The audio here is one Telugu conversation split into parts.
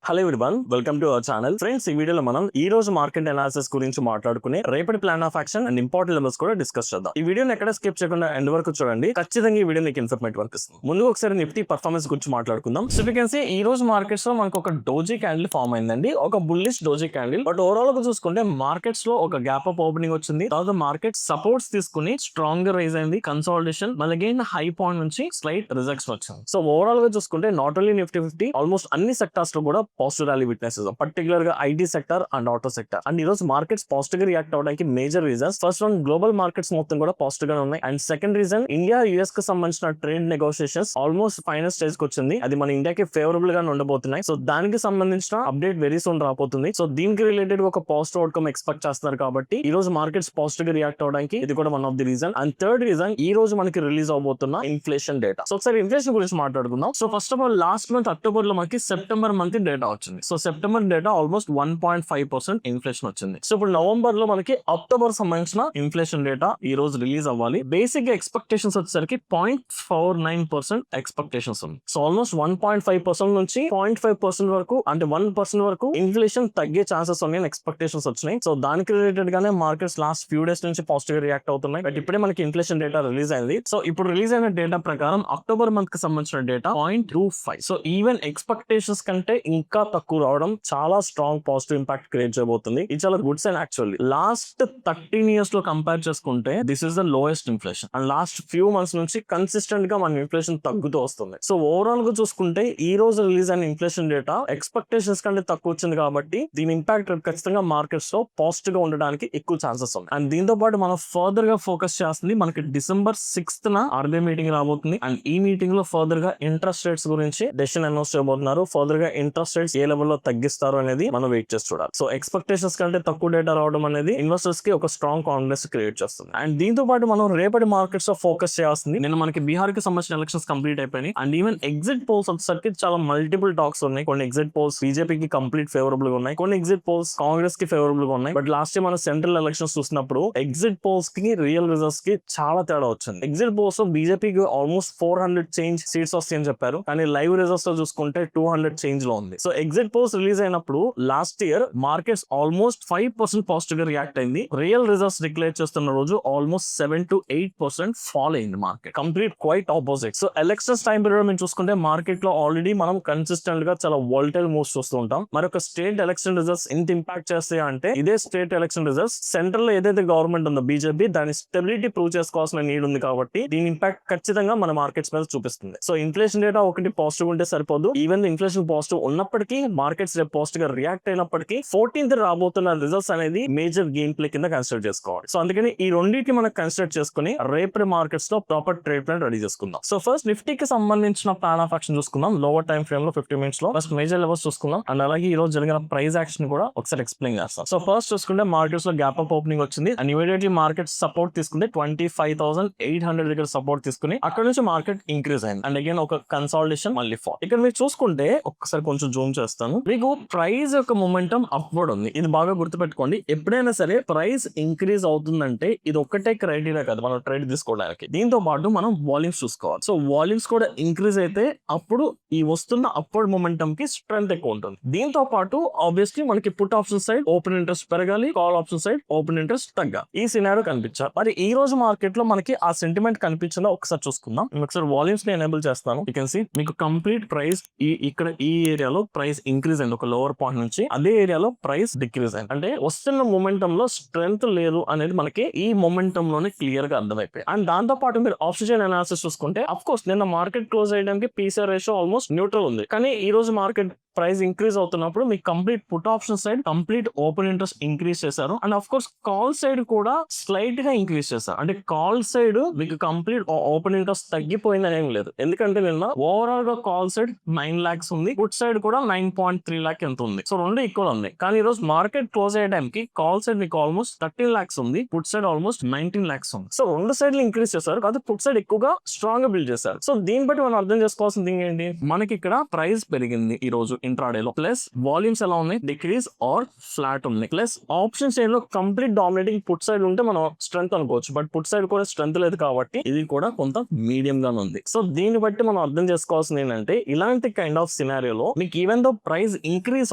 Hello everyone, welcome to our channel. Friends, ఈ వీడియోలో మనం ఈ రోజు మార్కెట్ అనాలిసిస్ గురించి మాట్లాడుకునే రేపటి plan of action and important levels కూడా డిస్కస్ చేద్దాం. ఈ వీడియోని ఎక్కడ స్కిప్ చేయకుండా ఎండ్ వరకు చూడండి. ఖచ్చితంగా ఈ వీడియో మీకు ఇన్ఫర్మేటివ్ అనిపిస్తుంది. ముందు ఒకసారి నిఫ్టీ పర్ఫార్మెన్స్ గురించి మాట్లాడుకుందాం. సో యూ కెన్ సీ ఈ రోజు మార్కెట్స్ లో మనకు ఒక డోజీ క్యాండిల్ ఫామ్ అయిందండి, ఒక bullish doji candle. But overall గా చూసుకుంటే మార్కెట్స్ లో ఒక గ్యాప్ అప్ ఓపెనింగ్ వచ్చింది. తర్వాత మార్కెట్ సపోర్ట్స్ తీసుకుని స్ట్రాంగ్ గా రైజ్ అయింది, కన్సాలిడేషన్, మళ్ళీ అగైన్ హై పాయింట్ నుంచి స్లైట్ రిజెక్షన్ వచ్చింది. సో ఓవరాల్ గా చూసుకుంటే నాట్ ఓన్లీ నిఫ్టీ 50 ఆల్మోస్ట్ అన్ని సెక్టార్స్ లో కూడా పాజిటివ్ ర్యాలీ విట్నెస్ చేద్దాం, పర్టికులర్ గా IT sector and auto sector. And ఈ రోజు మార్కెట్స్ పాజిటివ్ గా రియాక్ట్ అవడానికి major reasons, first one global markets మొత్తం కూడా పాజిటివ్ గా ఉన్నాయి. And second reason, India US కి సంబంధించిన trade negotiations almost final stage కి వచ్చింది. అది మన ఇండియాకి ఫేవరబుల్ గా ఉండబోతున్నాయి. సో దానికి సంబంధించిన అప్డేట్ వెరీ సూన్ రాబోతుంది. సో దీనికి రిలేటెడ్ ఒక పాజిటివ్ అవుట్కమ్ ఎక్స్పెక్ట్ చేస్తున్నారు కాబట్టి ఈ రోజు మార్కెట్స్ పాజిటివ్ గా రియాక్ట్ అవడానికి ఇది కూడా one of the reason. And third reason, ఈ రోజు మనకి రిలీజ్ అవబోతున్న ఇన్ఫ్లేషన్ డేటా. సో ఒకసారి ఇన్ఫ్లేషన్ గురించి మాట్లాడుకుందాం. So first of all last month October లో మనకి సెప్టెంబర్ మంత్ డేటా వచ్చింది. So September data almost 1.5% inflation వచ్చింది. సో ఇప్పుడు నవంబర్ లో మనకి అక్టోబర్ సంబంధించిన ఇన్ఫ్లేషన్ డేటా ఈ రోజు రిలీజ్ అవ్వాలి. బేసిక్ గా ఎక్స్పెక్టేషన్స్ వచ్చేసరికి 0.49% ఎక్స్పెక్టేషన్స్ ఉంది. సో ఆల్మోస్ట్ 1.5% నుంచి 0.5% వరకు, అంటే 1% వరకు ఇన్ఫ్లేషన్ తగ్గే ఛాన్సెస్ ఉన్నాయని ఎక్స్పెక్టేషన్స్ వచ్చినాయి. సో దానికి రిలేటెడ్ గానే మార్కెట్స్ లాస్ట్ ఫ్యూ డేస్ నుంచి పాజిటివ్ గా రియాక్ట్ అవుతున్నాయి. బట్ ఇప్పుడే మనకి ఇన్ఫ్లేషన్ డేటా రిలీజ్ అయింది. సో ఇప్పుడు రిలీజ్ అయిన డేటా ప్రకారం అక్టోబర్ మంత్ కి సంబంధించిన డేటా 0.25. సో ఈవెన్ ఎక్స్పెక్టేషన్స్ కంటే ఇంకా తక్కువ రావడం చాలా స్ట్రాంగ్ పాజిటివ్ ఇంపాక్ట్ క్రియేట్ చేయబోతుంది. ఇది చాలా good sign actually. Last 13 years లో కంపేర్ చేసుకుంటే this is the lowest inflation. And last few months నుంచి కన్సిస్టెంట్ గా మన ఇన్ఫ్లేషన్ తగ్గుతూ వస్తుంది. సో ఓవరాల్ గా చూసుకుంటే ఈ రోజు రిలీజ్ అయిన ఇన్ఫ్లేషన్ డేటా ఎక్స్పెక్టేషన్స్ కంటే తక్కువ వచ్చింది కాబట్టి దీని ఇంపాక్ట్ ఖచ్చితంగా మార్కెట్స్ లో పాజిటివ్ గా ఉండడానికి ఎక్కువ ఛాన్సెస్ ఉన్నాయి. అండ్ దీంతో పాటు మనం ఫర్దర్ గా ఫోకస్ చేస్తుంది, మనకి December 6th ఆర్బీఐ మీటింగ్ రాబోతుంది. అండ్ ఈ మీటింగ్ లో ఫర్దర్ గా ఇంట్రెస్ట్ రేట్స్ గురించి డెసిషన్ అనౌన్స్ చేయబోతున్నారు. ఫర్దర్ గా ఇంట్రెస్ట్ రేట్స్ ఏ లెవెల్ లో తగ్గిస్తారు అనేది మనం వెయిట్ చేసి చూడాలి. సో ఎక్స్పెక్టేషన్స్ కంటే తక్కువ డేటా రావడం అనేది ఇన్వెస్టర్స్ కి ఒక స్ట్రాంగ్ కాన్ఫిడెన్స్ క్రియేట్ చేస్తుంది. అండ్ దీంతో పాటు మనం రేపటి మార్కెట్స్ లో ఫోకస్ చేయాల్సింది, నేను మనకి బీహార్ కి సంబంధించిన ఎలక్షన్స్ కంప్లీట్ అయిపోయినాయి. అండ్ ఈవెన్ ఎగ్జిట్ పోల్స్ వచ్చేసరికి చాలా మల్టిపుల్ టాక్స్ ఉన్నాయి. కొన్ని ఎగ్జిట్ పోల్స్ బీజేపీకి కంప్లీట్ ఫేవరబుల్ గా ఉన్నాయి, కొన్ని ఎగ్జిట్ పోల్స్ కాంగ్రెస్ కి ఫేవరబుల్ గా ఉన్నాయి. బట్ లాస్ట్ టైం మనం సెంట్రల్ ఎలక్షన్స్ చూసినప్పుడు ఎగ్జిట్ పోల్స్ కి రియల్ రిజల్ట్స్ కి చాలా తేడా వచ్చింది. ఎగ్జిట్ పోల్స్ బీజేపీకి ఆల్మోస్ట్ 400 చేంజ్ సీట్స్ వస్తాయని చెప్పారు, కానీ లైవ్ రిజల్ట్స్ లో చూసుకుంటే 200 చేంజ్ లో ఉంది. సో ఎగ్జిట్ పోల్స్ రిలీజ్ అయినప్పుడు last year markets almost 5% positive గా రియాక్ట్ అయింది. రియల్ రిజల్ట్స్ డిక్లేర్ చేస్తున్న రోజు ఆల్మోస్ట్ 7 to 8% ఫాల్ అయింది market. Complete quite opposite. So elections time period మేము చూసుకుంటే మార్కెట్ లో ఆల్రెడీ మనం కన్సిస్టెంట్ గా చాలా వోల్టైల్ మూవ్స్ చూస్తూ ఉంటాం. మరి ఒక స్టేట్ ఎలక్షన్ రిజల్ట్స్ ఎంత ఇంపాక్ట్ చేస్తాయి అంటే, ఇదే స్టేట్ ఎలక్షన్ రిజల్ట్స్ సెంట్రల్ లో ఏదైతే గవర్నమెంట్ ఉందో బీజేపీ, దాని స్టెబిలిటీ ప్రూవ్ చేసుకోవాల్సిన నీడ్ ఉంది కాబట్టి దీని ఇంపాక్ట్ ఖచ్చితంగా మన మార్కెట్స్ మీద చూపిస్తుంది. సో ఇన్ఫ్లేషన్ డేటా ఒకటి పాజిటివ్ ఉంటే సరిపోదు, ఈవెన్ ఇన్ఫ్లేషన్ పాజిటివ్ ఉన్నప్పటికీ మార్కెట్స్ రేపు పాజిటివ్ గా రియాక్ట్ అయినప్పటికీ 14th రాబోతున్న రిజల్ట్స్ అనేది మేజర్ గెయిన్ ప్లే కింద కన్సిడర్ చేసుకోవాలి. సో అందుకని ఈ రెండింటిని మనం కన్సిడర్ చేసుకుని రేపటి మార్కెట్స్ లో ప్రాపర్ ట్రేడ్ ప్లాన్ రెడీ చేసుకుందాం. సో ఫస్ట్ నిఫ్టీకి సంబంధించిన ప్లాన్ ఆఫ్ యాక్షన్ చూసుకుందాం. లోవర్ టైం ఫ్రేమ్ లో 50 minutes లో ఫస్ట్ మేజర్ లెవెల్స్ చూసుకుందాం. అండ్ అలాగే ఈ రోజు జరిగిన ప్రైస్ యాక్షన్ కూడా ఒకసారి ఎక్స్ప్లెయిన్ చేస్తాం. సో ఫస్ట్ చూసుకుంటే మార్కెట్స్ లో గ్యాప్ అప్ ఓపెనింగ్ వచ్చింది అండ్ ఇమీడియట్లీ మార్కెట్ సపోర్ట్ తీసుకుంది 25,800 దగ్గర సపోర్ట్ తీసుకుని అక్కడ నుంచి మార్కెట్ ఇంక్రీజ్ అయింది. అండ్ అగైన్ ఒక కన్సాలిడేషన్ మళ్ళీ ఫాల్. ఇక్కడ మీరు చూసుకుంటే ఒక్కసారి కొంచెం జూమ్ చేస్తాను, మీకు ప్రైస్ యొక్క మొమెంటం అప్వర్డ్ ఉంది. ఇది బాగా గుర్తుపెట్టుకోండి. ఎప్పుడైనా సరే ప్రైస్ ఇంక్రీజ్ అవుతుందంటే ఇది ఒక్కటే క్రైటీరియా కాదు మనం ట్రేడ్ తీసుకోవడానికి. దీంతో పాటు మనం వాల్యూమ్స్ చూసుకోవాలి. సో వాల్యూమ్స్ కూడా ఇంక్రీజ్ అయితే అప్పుడు ఈ వస్తున్న అప్వర్డ్ మొమెంటం కి స్ట్రెంత్ ఎక్కువ ఉంటుంది. దీంతో పాటు ఆబ్వియస్లీ మనకి put option side open interest పెరగాలి, call option side open interest తగ్గాలి. ఈ సినారియో కనిపించాలి. మరి ఈ రోజు మార్కెట్ లో మనకి ఆ సెంటిమెంట్ కనిపించిందో ఒకసారి చూసుకుందాం. ఒకసారి వాల్యూమ్స్ ని ఎనేబుల్ చేస్తాను. యూ కెన్ సీ మీకు కంప్లీట్ ప్రైస్ ఇక్కడ ఈ ఏరియాలో ప్రైస్ ఇంక్రీజ్ అయింది ఒక లోవర్ పాయింట్ నుంచి, అదే ఏరియాలో ప్రైస్ డిక్రీజ్ అయింది. అంటే వస్తున్న మొమెంటం లో స్ట్రెంత్ లేదు అనేది మనకి ఈ మొమెంటం లోనే క్లియర్ గా అర్థమైపోయి. అండ్ దాంతో పాటు మీరు ఆప్షన్ అనాలిసిస్ చూసుకుంటే అఫ్ కోర్స్ నిన్న మార్కెట్ క్లోజ్ అయ్యడానికి పీసీఆర్ రేషియో ఆల్మోస్ట్ న్యూట్రల్ ఉంది, కానీ ఈ రోజు మార్కెట్ ప్రైస్ ఇంక్రీజ్ అవుతున్నప్పుడు మీకు complete put option side complete open interest increase చేశారు. And of course call side కూడా స్లైట్ గా ఇంక్రీజ్ చేశారు. అంటే కాల్ సైడ్ మీకు కంప్లీట్ ఓపెన్ ఇంట్రెస్ట్ తగ్గిపోయిందని ఏం లేదు, ఎందుకంటే నిన్న ఓవరాల్ గా కాల్ సైడ్ 9 lakhs ఉంది, పుట్ సైడ్ కూడా 9.3 lakh ఎంత ఉంది. సో రెండు ఈక్వల్ ఉన్నాయి. కానీ ఈ రోజు మార్కెట్ క్లోజ్ అయ్యే టైంకి కాల్ సైడ్ మీకు ఆల్మోస్ట్ 13 lakhs ఉంది, పుట్ సైడ్ ఆల్మోస్ట్ 19 lakhs ఉంది. సో రెండు సైడ్లు ఇంక్రీజ్ చేశారు, కాదు పుట్ సైడ్ ఎక్కువగా స్ట్రాంగ్ గా బిల్డ్ చేశారు. సో దీన్ని బట్టి మనం అర్థం చేసుకోవాల్సింది ఏంటి, మనకి ఇక్కడ ప్రైస్ పెరిగింది ఈ రోజు ఇంట్రాడే లో, ప్లస్ వాల్యూమ్స్ ఎలా ఉన్నాయి, డిక్రీజ్ ఆర్ ఫ్లాట్ ఉంది, ప్లస్ ఆప్షన్ సైడ్ లో కంప్లీట్ డామినేటింగ్ పుట్ సైడ్ ఉంటే మనం స్ట్రెంత్ అనుకోవచ్చు. బట్ పుట్ సైడ్ కూడా స్ట్రెంత్ లేదు కాబట్టి ఇది కూడా కొంత మీడియం గానే ఉంది. సో దీన్ని బట్టి మనం అర్థం చేసుకోవాల్సింది ఏంటంటే, ఇలాంటి కైండ్ ఆఫ్ సినారియోలో మీకు even even though price increase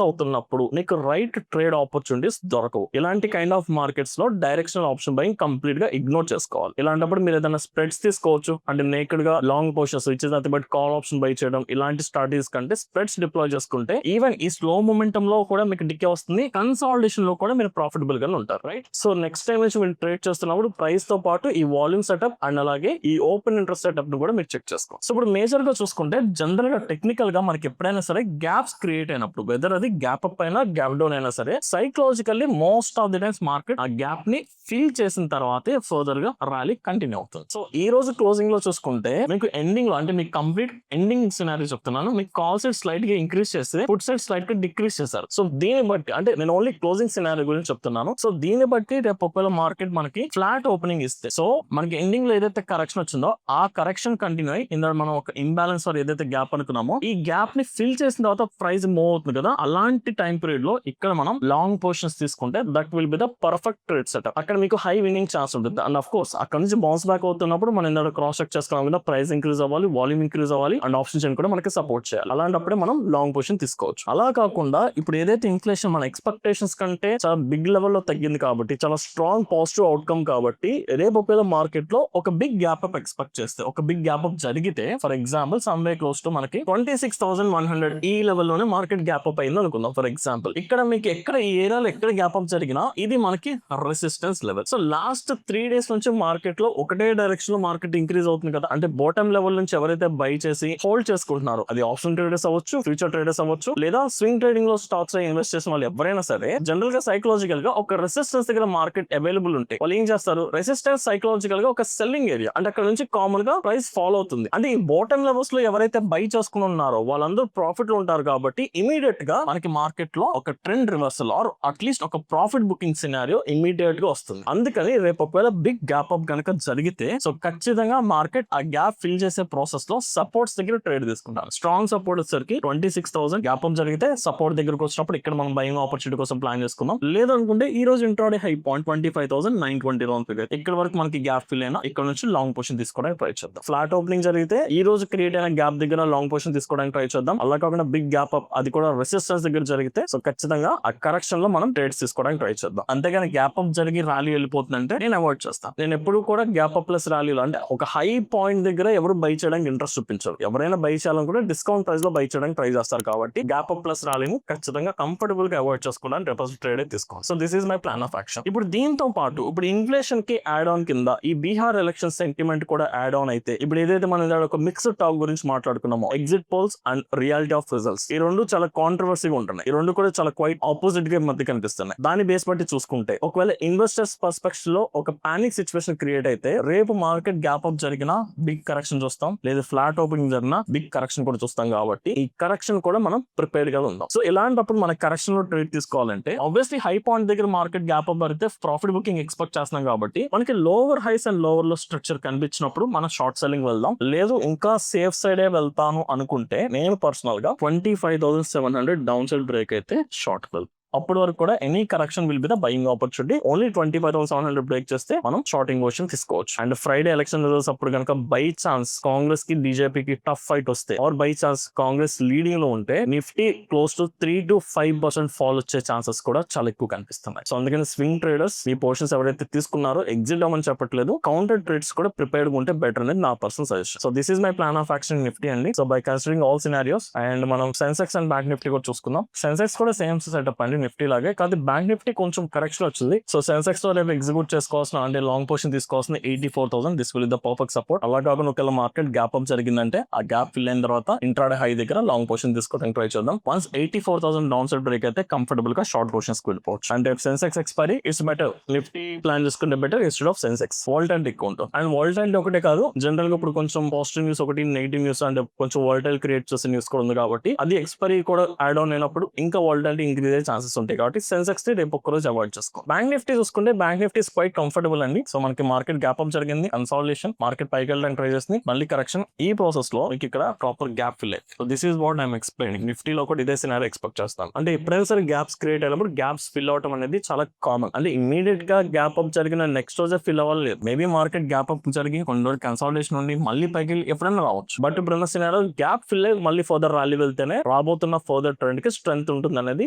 అవుతున్నప్పుడు నీకు రైట్ ట్రేడ్ ఆపర్చునిటీస్ దొరకవు. ఇలాంటి కైండ్ ఆఫ్ మార్కెట్స్ లో డైరెక్షనల్ ఆప్షన్ బయింగ్ కంప్లీట్ గా ఇగ్నోర్ చేసుకోవాలి. ఇలాంటప్పుడు మీరు ఏదైనా స్ప్రెడ్స్ తీసుకోవచ్చు, అంటే నేకెడ్ గా లాంగ్ పొజిషన్స్ ఇచ్చేది nothing but call option by చేయడం, ఇలాంటి స్ట్రాటజీస్ కంటే స్ప్రెడ్స్ డిప్లాయ్ చేసుకుంటే ఈవెన్ ఈ స్లో మొమెంటం లో కూడా మీకు డికే వస్తుంది, కన్సాలిడేషన్ లో కూడా మీరు ప్రాఫిటబుల్ గా ఉంటారు, రైట్? సో నెక్స్ట్ టైం నుంచి మీరు ట్రేడ్ చేస్తున్నప్పుడు ప్రైస్ తో పాటు ఈ వాల్యూమ్ సెటప్ అండ్ అలాగే ఈ ఓపెన్ ఇంట్రెస్ట్ సెటప్ ను కూడా మీరు చెక్ చేసుకోవాలి. సో ఇప్పుడు మేజర్ గా చూసుకుంటే జనరల్ గా టెక్నికల్ గా మనకి ఎప్పుడైనా సరే గ్యాప్స్ క్రియేట్ అయినప్పుడు, వెదర్ అది గ్యాప్ అప్ అయినా గ్యాప్ డౌన్ అయినా సరే, psychologically most of the times market ఆ గ్యాప్ ని ఫిల్ చేసిన తర్వాతే ఫర్దర్ గా ర్యాలీ కంటిన్యూ అవుతుంది. సో ఈ రోజు క్లోజింగ్ లో చూసుకుంటే మీకు ఎండింగ్ లో, అంటే మీకు కంప్లీట్ ఎండింగ్ సినారియో చెప్తున్నాను, మీకు కాల్ సైడ్ స్లైట్ గా ఇంక్రీజ్ చేస్తే పుట్ సైడ్ స్లైట్ గా డిక్రీజ్ చేశారు. సో దీన్ని బట్టి, అంటే నేను ఓన్లీ క్లోజింగ్ సినారియో గురించి చెప్తున్నాను. సో దీన్ని బట్టి రేపు ఒకవేళ మార్కెట్ మనకి ఫ్లాట్ ఓపెనింగ్ ఇస్తే, సో మనకి ఎండింగ్ లో ఏదైతే కరెక్షన్ వచ్చిందో ఆ కరెక్షన్ కంటిన్యూ అయ్యి ఇందులో మనం ఒక ఇంబ్యాలెన్స్ ఆర్ ఏదైతే గ్యాప్ అనుకున్నామో ఈ గ్యాప్ ని ఫిల్ చేసిన తర్వాత ప్రైస్ మూవ్ అవుతుంది కదా, అలాంటి టైం పీరియడ్ లో ఇక్కడ మనం లాంగ్ పొజిషన్స్ తీసుకుంటే that will be the perfect trade setup. అక్కడ మీకు హై విన్నింగ్ ఛాన్స్ ఉంటుంది. అండ్ ఆఫ్ కోర్స్ అక్కడ నుంచి బౌన్స్ బ్యాక్ అవుతున్నప్పుడు మనం ఇందులో క్రాస్ చెక్ చేసుకున్నాం కదా, ప్రైస్ ఇంక్రీజ్ అవ్వాలి, వాల్యూమ్ ఇంక్రీజ్ అవ్వాలి అండ్ ఆప్షన్ చైన్ కూడా మనకి సపోర్ట్ చేయాలి. అలాంటప్పుడే మనం లాంగ్ పొజిషన్ తీసుకోవచ్చు. అలా కాకుండా ఇప్పుడు ఏదైతే ఇన్ఫ్లేషన్ మన ఎక్స్పెక్టేషన్స్ కంటే చాలా బిగ్ లెవెల్ లో తగ్గింది కాబట్టి, చాలా స్ట్రాంగ్ పాజిటివ్ అవుట్కమ్ కాబట్టి, రేపు ఒకవేళ మార్కెట్ లో ఒక బిగ్ గ్యాప్ అప్ ఎక్స్పెక్ట్ చేస్తే, ఒక బిగ్ గ్యాప్ అప్ జరిగితే, for example someway close to మనకి 26,100 ఈ లెవెల్ లోనే మార్కెట్ గ్యాప్ అప్ అయింది అనుకుందాం ఫర్ ఎగ్జాంపుల్. ఇక్కడ మీకు ఎక్కడ ఈ ఏరియాలో ఎక్కడ గ్యాప్ అప్ జరిగినా ఇది మనకి resistance level. So last 3 days నుంచి మార్కెట్ లో ఒకటే డైరెక్షన్ లో మార్కెట్ ఇంక్రీజ్ అవుతుంది కదా, అంటే బాటమ్ లెవెల్ నుంచి ఎవరైతే బై చేసి హోల్డ్ చేసుకుంటున్నారో, అది ఆప్షన్ ట్రేడర్స్ అవ్వచ్చు, ఫ్యూచర్ ట్రేడర్స్ అవ్వచ్చు, లేదా స్వింగ్ ట్రేడింగ్ లో స్టాక్స్ ఇన్వెస్ట్ చేసిన వాళ్ళు ఎవరైనా సరే, జనరల్ గా సైకలాజికల్ గా ఒక రెసిస్టెన్స్ దగ్గర మార్కెట్ అవైలబుల్ ఉంటే వాళ్ళు ఏం చేస్తారు, రెసిస్టెన్స్ సైకలాజికల్ గా ఒక సెల్లింగ్ ఏరియా, అంటే అక్కడ నుంచి కామన్ గా ప్రైస్ ఫాలో అవుతుంది. అంటే ఈ బాటమ్ లెవెల్స్ లో ఎవరైతే బై చేసుకుని ఉన్నారో వాళ్ళందరూ ప్రాఫిట్ లో ఉంటారు కాబట్టి ఇమీడియట్ గా మనకి మార్కెట్ లో ఒక ట్రెండ్ రివర్సల్ ఆర్ అట్లీస్ట్ ఒక ప్రాఫిట్ బుకింగ్ సినారియో ఇమీడియట్ గా వస్తుంది. అందుకని రేపు ఒకవేళ బిగ్ గ్యాప్ అప్ కనుక జరిగితే, సో ఖచ్చితంగా మార్కెట్ ఆ గ్యాప్ ఫిల్ చేసే ప్రాసెస్ లో సపోర్ట్స్ దగ్గర ట్రేడ్ తీసుకుంటారు. స్ట్రాంగ్ సపోర్ట్ వచ్చేసరికి 26,000 గ్యాప్ అప్ జరిగితే సపోర్ట్ దగ్గరకు వచ్చినప్పుడు ఇక్కడ మనం బయింగ్ ఆపర్చునిటీ కోసం ప్లాన్ చేసుకుందాం. లేదనుకుంటే ఈ రోజు intraday high point 25,920 round figure, ఇక్కడ వరకు మనకి గ్యాప్ ఫిల్ అయినా ఇక్కడ నుంచి లాంగ్ పొజిషన్ తీసుకోవడానికి ట్రై చేద్దాం. ఫ్లాట్ ఓపెనింగ్ జరిగితే ఈ రోజు క్రియేట్ అయిన గ్యాప్ దగ్గర లాంగ్ పొజిషన్ తీసుకోవడానికి ట్రై చేద్దాం. అలా కాకుండా బిగ్ గ్యాప్ అప్ అది కూడా రెసిస్టెన్స్ దగ్గర జరిగితే, సో ఖచ్చితంగా ఆ కరెక్షన్ లో మనం ట్రేడ్స్ తీసుకోవడానికి ట్రై చేద్దాం. అంతేగాని గ్యాప్ అప్ జరిగి ర్యాలీ వెళ్ళిపోతుందంటే నేను అవాయిడ్ చేస్తాను. నేను ఎప్పుడు కూడా గ్యాప్ అప్ ప్లస్ ర్యాలీలో, అంటే ఒక హై పాయింట్ దగ్గర ఎవరు బై చేయడానికి ఇంట్రెస్ట్ చూపించారు. ఎవరైనా బై చేయాలనుకుంటే డిస్కౌంట్ ప్రైస్ లో బై చేయడానికి ట్రై చేస్తారు. కాబట్టి గ్యాప్ అప్ ప్లస్ ర్యాలీని ఖచ్చితంగా కంఫర్టబుల్ గా అవాయిడ్ చేసుకోవడానికి డిపాజిట్ ట్రేడ్ తీసుకోవాలి. So this is my plan of action. ఇప్పుడు దీంతో పాటు ఇప్పుడు ఇన్ఫ్లేషన్ కి యాడ్ ఆన్ కింద ఈ బీహార్ ఎలక్షన్ సెంటిమెంట్ కూడా యాడ్ ఆన్ అయితే, ఇప్పుడు ఏదైతే మనం ఒక మిక్స్డ్ టాక్ గురించి మాట్లాడుకున్నామో, exit polls and reality of results, ఈ రెండు చాలా కాంట్రవర్సీగా ఉంటున్నాయి. ఈ రెండు కూడా చాలా క్వైట్ ఆపోజిట్ గా మధ్య కనిపిస్తున్నాయి. దాని బేస్ బట్టి చూసుకుంటే ఒకవేళ ఇన్వెస్టర్స్ పర్స్పెక్టివ్ లో ఒక పానిక్ సిచ్యువేషన్ క్రియేట్ అయితే రేపు మార్కెట్ గ్యాప్ అప్ జరిగినా బిగ్ కరెక్షన్ చూస్తాం, లేదా ఫ్లాట్ ఓపెనింగ్ జరిగినా బిగ్ కరెక్షన్ కూడా చూస్తాం. కాబట్టి ఈ కరెక్షన్ కూడా మనం ప్రిపేర్డ్ గా ఉందాం. సో ఇలాంటప్పుడు మన కరెక్షన్ లో ట్రేడ్ తీసుకోవాలంటే ఆబ్వియస్లీ హై పాయింట్ దగ్గర మార్కెట్ గ్యాప్ అప్ జరిగితే ప్రాఫిట్ బుకింగ్ ఎక్స్పెక్ట్ చేస్తున్నాం. కాబట్టి మనకి lower highs and lower low structure కనిపించినప్పుడు మనం షార్ట్ సెల్లింగ్ వెళ్దాం. లేదు ఇంకా సేఫ్ సైడే వెళ్తాను అనుకుంటే నేను పర్సనల్ గా 25,700 డౌన్ సైడ్ బ్రేక్ అయితే షార్ట్ వెళ్తాం. అప్పటి వరకు కూడా any correction will be the buying opportunity. Only 25,700 break చేస్తే మనం షార్టింగ్ పొజిషన్ తీసుకోవచ్చు. అండ్ ఫ్రైడే ఎలక్షన్ రిజల్ట్స్ అప్పుడు కనుక బై ఛాన్స్ కాంగ్రెస్ కి బీజేపీకి టఫ్ ఫైట్ వస్తే, or by chance Congress leading లో ఉంటే Nifty close to 3 to 5% fall వచ్చే ఛాన్సెస్ కూడా చాలా ఎక్కువ కనిపిస్తున్నాయి. సో అందుకని స్వింగ్ ట్రేడర్స్ ఈ పొజిషన్స్ ఎవరైతే తీసుకున్నారో ఎగ్జిట్ అవ్వమని చెప్పట్లేదు, కౌంటర్ ట్రేడ్స్ కూడా ప్రిపేర్డ్ ఉంటే బెటర్ అనేది నా personal suggestion. So this is my plan of action Nifty అండి. So by considering all scenarios, and మనం సెన్సెక్స్ అండ్ బ్యాంక్ నిఫ్టీ కూడా చూసుకుందాం. సెన్సెక్స్ కూడా సేమ్ సెటప్ అండి నిఫ్టీ లాగే, కాదు బ్యాంక్ నిఫ్టీ కొంచెం కరెక్షన్ వచ్చింది. సో సెన్సెక్స్ లో రేపు ఎగ్జిక్యూట్ చేసుకోవాల్సిన, అంటే లాంగ్ పొజిషన్ తీసుకోవాల్సిన 84,000, this will the perfect support. అలా కాకుండా ఒకవేళ మార్కెట్ గ్యాప్ అప్ జరిగిందంటే ఆ గ్యాప్ ఫిల్ అయిన తర్వాత ఇంట్రాడే హై దగ్గర లాంగ్ పొజిషన్ తీసుకోవడానికి ట్రై చేద్దాం. వన్స్ 84,000 డౌన్ సైడ్ బ్రేక్ అయితే కంఫర్టబుల్ గా షార్ట్ పొజిషన్స్ కి వెళ్ళిపోవచ్చు. And Sensex expiry it's better, Nifty plan చేసుకుంటే better instead of Sensex. Volatility ఎక్కువ ఉంటుంది. అండ్ వాలటైలిటీ ఒకటే కాదు, జనరల్ గా ఇప్పుడు కొంచెం పాజిటివ్ న్యూస్ ఒకటి, నెగిటివ్ న్యూస్, అంటే కొంచెం వాలటైల్ క్రియేట్ చేసే న్యూస్ కూడా ఉంది. కాబట్టి అది ఎక్స్పైరీ కూడా యాడ్ ఆన్ అయినప్పుడు ఇంకా వాలటైలిటీ ఇంక్రీజ్ అయ్యే ఛాన్సెస్ ఛాన్సెస్ ఉంటాయి కాబట్టి సెన్సెక్స్ ని రేపు ఒక్క రోజు అవాయిడ్ చేసుకో. బ్యాంక్ నిఫ్టీ చూసుకుంటే బ్యాంక్ నిఫ్టీ క్వైట్ కంఫర్టబుల్ అండి. సో మనకి మార్కెట్ గ్యాప్ అప్ జరిగింది, కన్సాలిడేషన్, మార్కెట్ పైకి వెళ్ళడానికి ట్రై చేస్తుంది, మళ్ళీ కరెక్షన్. ఈ ప్రాసెస్ లో మీకు ఇక్కడ ప్రాపర్ గ్యాప్ ఫిల్ అయ్యింది. So this is what I'm explaining. నిఫ్టీలో కూడా ఇదే సినారియో ఎక్స్పెక్ట్ చేస్తాను. అంటే ఎప్పుడైనా సరే గ్యాప్స్ క్రియేట్ అయినప్పుడు గ్యాప్స్ ఫిల్ అవడం అనేది చాలా కామన్. అంటే ఇమీడియట్ గా గ్యాప్ అప్ జరిగిన నెక్స్ట్ రోజే ఫిల్ అవ్వాలి. మేబీ మార్కెట్ గ్యాప్ అప్ జరిగి కొన్ని రోజులు కన్సాలిడేషన్ ఉండి మళ్ళీ పైకి ఎప్పుడైనా రావచ్చు. బట్ ఇప్పుడున్న సినారియో గ్యాప్ ఫిల్ అయ్యి మళ్ళీ ఫర్దర్ ర్యాలీ వెళ్తేనే రాబోతున్న ఫర్దర్ ట్రెండ్ కి స్ట్రెంత్ ఉంటుంది అనేది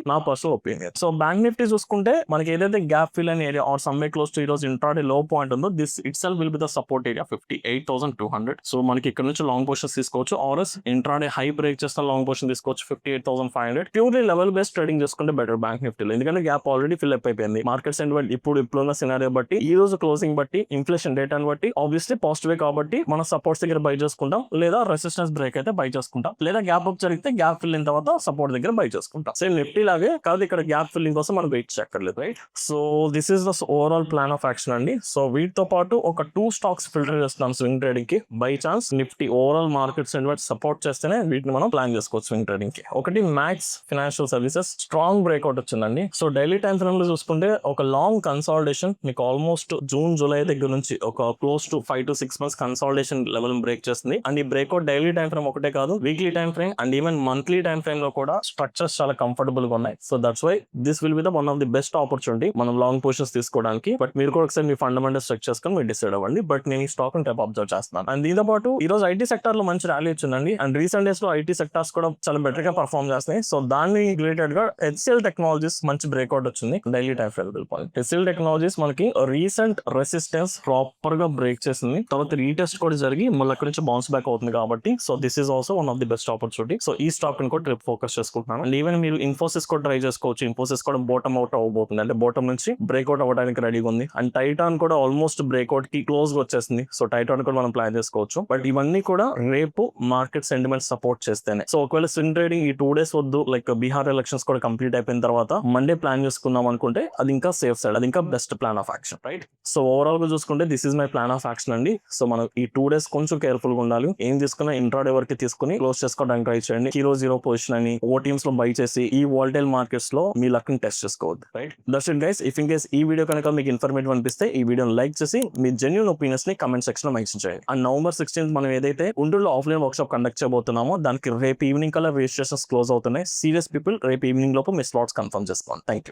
నా personal opinion. So bank Nifty చూసుకుంటే మనకి ఏదైతే గ్యాప్ ఫిల్ అనే area or somewhere close to ఈ రోజు ఇంట్రాడే లో పాయింట్ ఉందో this itself will be the support area 58,200. So మనకి ఇక్కడ నుంచి లాంగ్ పొజిషన్స్ తీసుకోవచ్చు, ఆర్ఎస్ ఇంట్రాడే హై బ్రేక్ చేస్తే లాంగ్ పొజిషన్ తీసుకోవచ్చు 58,500. ప్యూర్లీ లెవెల్ బేస్డ్ ట్రేడింగ్ చేసుకుంటే బెటర్ బ్యాంక్ నిఫ్టీలో, ఎందుకంటే గ్యాప్ ఆల్రెడీ ఫిల్ అప్ అయిపోయింది. మార్కెట్ సెంటిమెంట్ ఇప్పుడున్న సినారియో బట్టి, ఈ రోజు క్లోజింగ్ బట్టి, ఇన్ఫ్లేషన్ డేటాను బట్టి ఆబ్వియస్లీ పాజిటివ్ కాబట్టి మనం సపోర్ట్స్ దగ్గర బై చేసుకుంటాం, లేదా రెసిస్టెన్స్ బ్రేక్ అయితే బై చేసుకుంటాం, లేదా గ్యాప్ అప్ జరిగితే గ్యాప్ ఫిల్లింగ్ తర్వాత సపోర్ట్ దగ్గర బై చేసుకుంటాం. సేమ్ నిఫ్టీ లాగే కాదు, ఇక్కడ గ్యాప్ ఫిల్లింగ్ కోసం మనం వెయిట్ చేయక్కర్లేదు, right? So this is the overall plan of action అండి. సో వీటితో పాటు ఒక 2 స్టాక్స్ ఫిల్టర్ చేస్తున్నాం స్వింగ్ ట్రేడింగ్ కి. By chance Nifty overall market sentiment support చేస్తేనే వీటిని మనం ప్లాన్ చేసుకోవచ్చు స్వింగ్ ట్రేడింగ్ కి. ఒకటి Max Financial Services strong breakout వచ్చిందండి. సో డైలీ టైం ఫ్రేమ్ లో చూసుకుంటే ఒక లాంగ్ కన్సాలిడేషన్ మీకు ఆల్మోస్ట్ జూన్ జూలై దగ్గర నుంచి ఒక close to 5 to 6 months consolidation level break చేస్తుంది. అండ్ ఈ బ్రేక్అవుట్ డైలీ టైం ఫ్రేమ్ ఒకటే కాదు, weekly time frame and even monthly time frame లో కూడా స్ట్రక్చర్స్ చాలా కంఫర్టబుల్ గా ఉన్నాయి. So that's why this will be the one of the best opportunity మనం లాంగ్ పొజిషన్స్ తీసుకోవడానికి. బట్ మీరు కూడా ఒకసారి మీ ఫండమెంటల్స్ చెక్ చేసుకొని మీరు డిసైడ్ అవ్వండి. బట్ నేను ఈ స్టాక్ టైప్ అబ్జర్వ్ చేస్తున్నాను. అండ్ దీంతో పాటు ఈ రోజు ఐటీ సెక్టర్ లో మంచి ర్యాలీ వచ్చిందండి. అండ్ రీసెంట్ డేస్ లో ఐటీ సెక్టర్స్ కూడా చాలా బెటర్ గా పర్ఫార్మ్ చేస్తున్నాయి. సో దాన్ని రిలేటెడ్ గా హెచ్సిఎల్ టెక్నాలజీస్ మంచి బ్రేక్అవుట్ వచ్చింది daily time frame. HCl technologies మనకి రీసెంట్ రెసిస్టెన్స్ ప్రాపర్ గా బ్రేక్ చేసింది, తర్వాత రీటెస్ట్ కూడా జరిగి మళ్ళీ అక్కడి నుంచి బౌన్స్ బ్యాక్ అవుతుంది కాబట్టి so this is also one of the best opportunity. So ఈ స్టాక్ ని కూడా ట్రిప్ ఫోకస్ చేసుకుంటున్నాను. అండ్ ఈవెన్ మీరు ఇన్ఫోసిస్ కూడా ట్రై చేసుకోవచ్చు. ఇన్ఫోసిస్ కూడా బాటమ్ అవుట్ అవ్వబోతుంది, అంటే బాటమ్ నుంచి బ్రేక్అవుట్ అవ్వడానికి రెడీగా ఉంది. అండ్ టైటాన్ కూడా ఆల్మోస్ట్ బ్రేక్అవుట్ కి క్లోజ్ గా వచ్చేసింది. సో టైటాన్ కూడా మనం ప్లాన్ చేసుకోవచ్చు. బట్ ఇవన్నీ కూడా రేపు మార్కెట్ సెంటిమెంట్ సపోర్ట్ చేస్తేనే. సో ఒకవేళ స్వింగ్ ట్రేడింగ్ ఈ 2 days వద్దు, లైక్ బీహార్ ఎలక్షన్స్ కూడా కంప్లీట్ అయిపోయిన తర్వాత మండే ప్లాన్ చేసుకుందాం అనుకుంటే అది ఇంకా సేఫ్ సైడ్, అది ఇంకా best plan of action, right? So overall గా చూసుకుంటే this is my plan of action అండి. సో మనం ఈ 2 days కొంచెం కేర్ఫుల్ గా ఉండాలి. ఏం తీసుకున్నా ఇంట్రాడే వరకు తీసుకుని క్లోజ్ చేసుకోవడానికి ట్రై చేయండి. జీరో పొజిషన్ అని ఓ టీమ్స్ లో బై చేసి ఈ వాలటైల్ మార్కెట్స్ లో మీ లక్ ని టెస్ట్ చేసుకోవద్దు, right? That's it guys. If in case ఈ వీడియో కనుక మీకు ఇన్ఫర్మేటివ్ అనిపిస్తే ఈ వీడియోని లైక్ చేసి మీ జెన్యూన్ ఒపీనియన్స్ ని కమెంట్ సెక్షన్ లో మెన్షన్ చేయండి. అండ్ November 16th మనం ఏదైతే గుంటూరులో ఆఫ్లైన్ వర్క్ షాప్ కండక్ట్ చేయబోతున్నామో దానికి రేపు ఈవినింగ్ కల్లా రిజిస్ట్రేషన్స్ క్లోజ్ అవుతున్నాయి. సీరియస్ పీపుల్ రేపు ఈవినింగ్ లోపు మీ స్లాట్స్ కన్ఫర్మ్ చేసుకోండి. Thank you.